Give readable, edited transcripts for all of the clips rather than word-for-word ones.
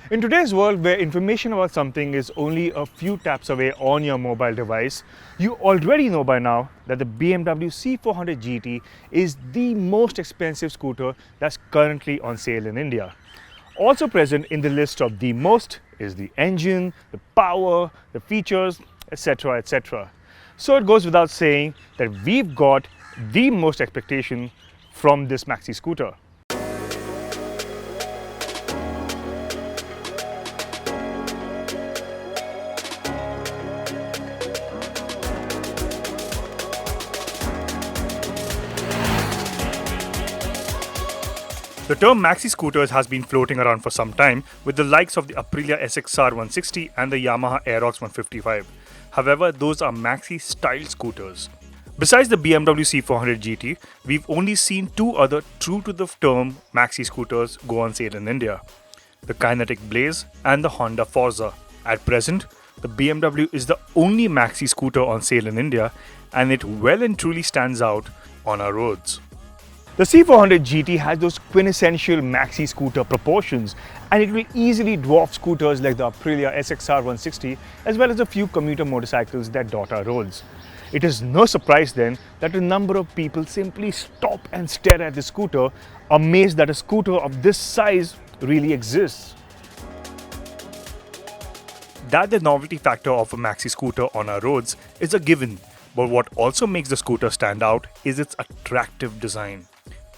In today's world where information about something is only a few taps away on your mobile device, you already know by now that the BMW C400 GT is the most expensive scooter that's currently on sale in India. Also present in the list of the most is the engine, the power, the features, etc. etc. So it goes without saying that we've got the most expectation from this maxi scooter. The term maxi scooters has been floating around for some time with the likes of the Aprilia SXR 160 and the Yamaha Aerox 155. However, those are maxi style scooters. Besides the BMW C400 GT, we've only seen two other true to the term maxi scooters go on sale in India: the Kinetic Blaze and the Honda Forza. At present, the BMW is the only maxi scooter on sale in India, and it well and truly stands out on our roads. The C400 GT has those quintessential maxi scooter proportions, and it will easily dwarf scooters like the Aprilia SXR 160 as well as a few commuter motorcycles that dot our roads. It is no surprise then that a number of people simply stop and stare at the scooter, amazed that a scooter of this size really exists. That the novelty factor of a maxi scooter on our roads is a given, but what also makes the scooter stand out is its attractive design.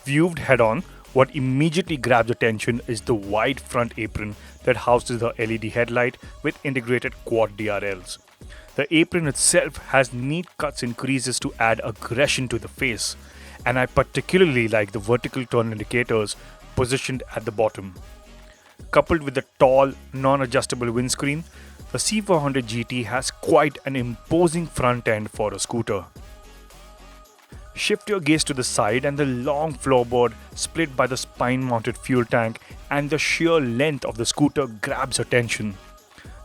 Viewed head-on, what immediately grabs attention is the wide front apron that houses the LED headlight with integrated quad DRLs. The apron itself has neat cuts and creases to add aggression to the face, and I particularly like the vertical turn indicators positioned at the bottom. Coupled with the tall, non-adjustable windscreen, the C400 GT has quite an imposing front end for a scooter. Shift your gaze to the side and the long floorboard split by the spine-mounted fuel tank and the sheer length of the scooter grabs attention.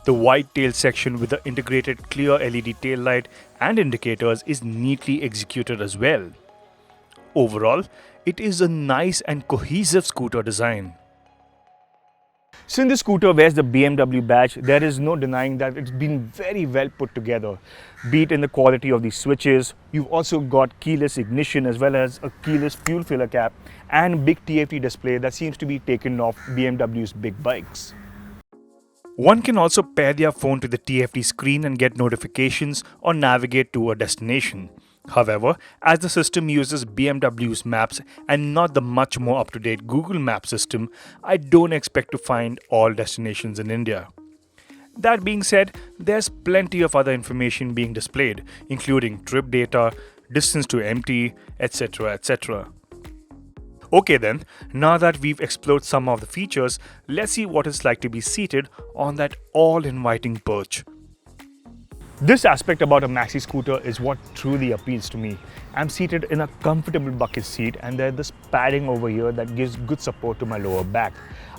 The wide tail section with the integrated clear LED tail light and indicators is neatly executed as well. Overall, it is a nice and cohesive scooter design. Since the scooter wears the BMW badge, there is no denying that it's been very well put together. Be it in the quality of the switches, you've also got keyless ignition as well as a keyless fuel filler cap and big TFT display that seems to be taken off BMW's big bikes. One can also pair their phone to the TFT screen and get notifications or navigate to a destination. However, as the system uses BMW's maps and not the much more up-to-date Google Maps system, I don't expect to find all destinations in India. That being said, there's plenty of other information being displayed, including trip data, distance to empty, etc. etc. Okay then, now that we've explored some of the features, let's see what it's like to be seated on that all-inviting perch. This aspect about a maxi scooter is what truly appeals to me. I'm seated in a comfortable bucket seat and there's this padding over here that gives good support to my lower back.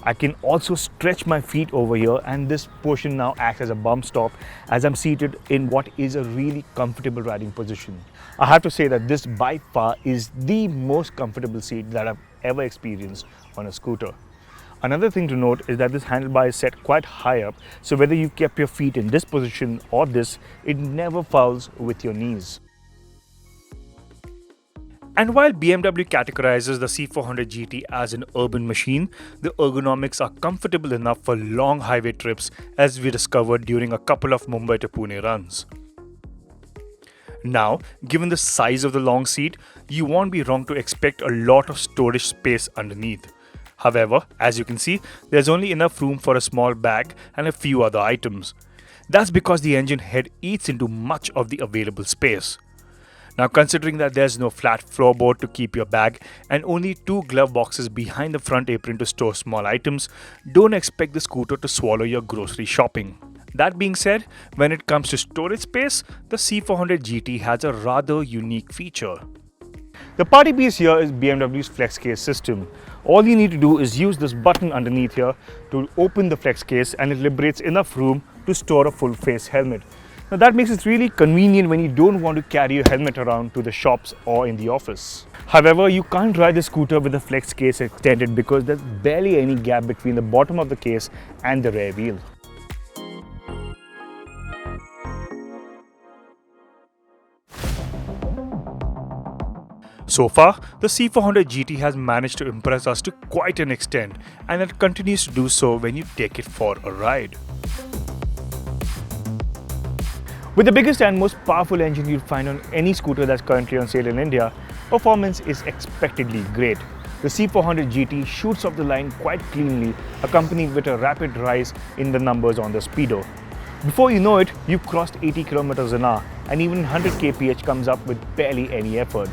I can also stretch my feet over here and this portion now acts as a bump stop as I'm seated in what is a really comfortable riding position. I have to say that this by far is the most comfortable seat that I've ever experienced on a scooter. Another thing to note is that this handlebar is set quite high up, so whether you kept your feet in this position or this, it never fouls with your knees. And while BMW categorizes the C400 GT as an urban machine, the ergonomics are comfortable enough for long highway trips, as we discovered during a couple of Mumbai to Pune runs. Now, given the size of the long seat, you won't be wrong to expect a lot of storage space underneath. However, as you can see, there's only enough room for a small bag and a few other items. That's because the engine head eats into much of the available space. Now, considering that there's no flat floorboard to keep your bag and only two glove boxes behind the front apron to store small items, don't expect the scooter to swallow your grocery shopping. That being said, when it comes to storage space, the C400 GT has a rather unique feature. The party piece here is BMW's flex case system. All you need to do is use this button underneath here to open the flex case and it liberates enough room to store a full face helmet. Now that makes it really convenient when you don't want to carry your helmet around to the shops or in the office. However, you can't ride the scooter with the flex case extended because there's barely any gap between the bottom of the case and the rear wheel. So far, the C400 GT has managed to impress us to quite an extent, and it continues to do so when you take it for a ride. With the biggest and most powerful engine you'll find on any scooter that's currently on sale in India, performance is expectedly great. The C400 GT shoots off the line quite cleanly, accompanied with a rapid rise in the numbers on the speedo. Before you know it, you've crossed 80 km an hour, and even 100 kph comes up with barely any effort.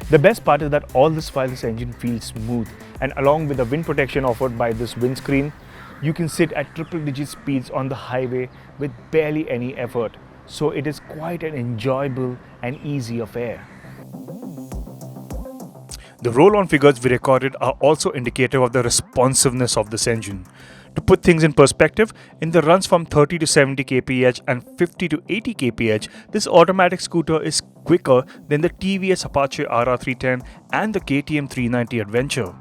The best part is that all this while this engine feels smooth, and along with the wind protection offered by this windscreen, you can sit at triple-digit speeds on the highway with barely any effort. So it is quite an enjoyable and easy affair. The roll-on figures we recorded are also indicative of the responsiveness of this engine. To put things in perspective, in the runs from 30 to 70 kph and 50 to 80 kph, this automatic scooter is quicker than the TVS Apache RR310 and the KTM 390 Adventure.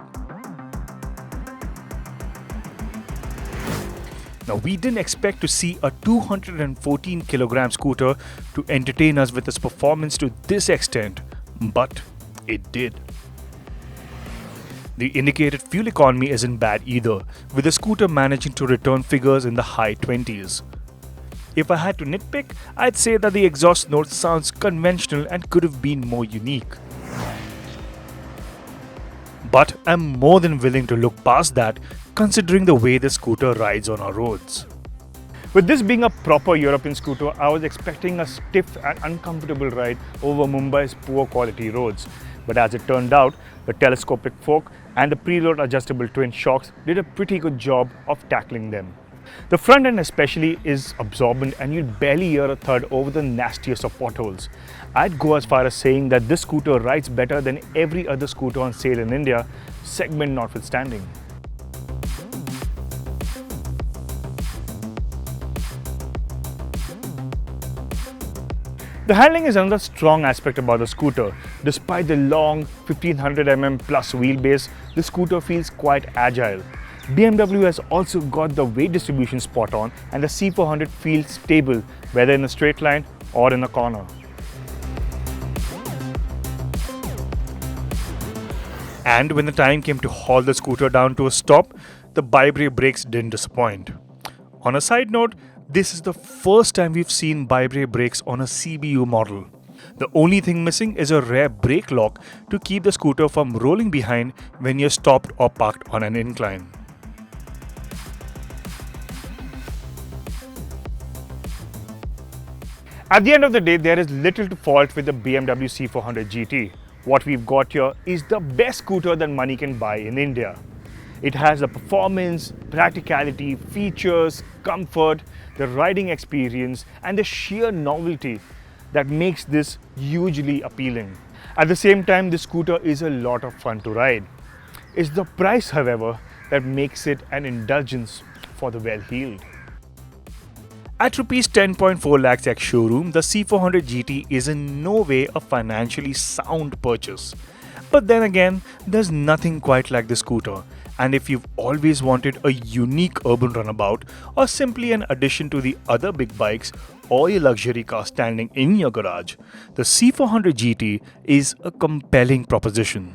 Now, we didn't expect to see a 214 kilogram scooter to entertain us with its performance to this extent, but it did. The indicated fuel economy isn't bad either, with the scooter managing to return figures in the high 20s. If I had to nitpick, I'd say that the exhaust note sounds conventional and could have been more unique. But I'm more than willing to look past that, considering the way the scooter rides on our roads. With this being a proper European scooter, I was expecting a stiff and uncomfortable ride over Mumbai's poor quality roads. But as it turned out, the telescopic fork and the preload adjustable twin shocks did a pretty good job of tackling them. The front end especially is absorbent, and you'd barely hear a thud over the nastiest of potholes. I'd go as far as saying that this scooter rides better than every other scooter on sale in India, segment notwithstanding. The handling is another strong aspect about the scooter. Despite the long 1500mm plus wheelbase, the scooter feels quite agile. BMW has also got the weight distribution spot on, and the C400 feels stable whether in a straight line or in a corner. And when the time came to haul the scooter down to a stop, the bi-brake brakes didn't disappoint. On a side note, this is the first time we've seen bi-brake brakes on a CBU model. The only thing missing is a rear brake lock to keep the scooter from rolling behind when you're stopped or parked on an incline. At the end of the day, there is little to fault with the BMW C400 GT. What we've got here is the best scooter that money can buy in India. It has the performance, practicality, features, comfort, the riding experience, and the sheer novelty that makes this hugely appealing. At the same time, the scooter is a lot of fun to ride. It's the price, however, that makes it an indulgence for the well-heeled. At Rs 10.4 lakhs ex-showroom, the C400 GT is in no way a financially sound purchase. But then again, there's nothing quite like the scooter. And if you've always wanted a unique urban runabout, or simply an addition to the other big bikes or your luxury car standing in your garage, the C400 GT is a compelling proposition.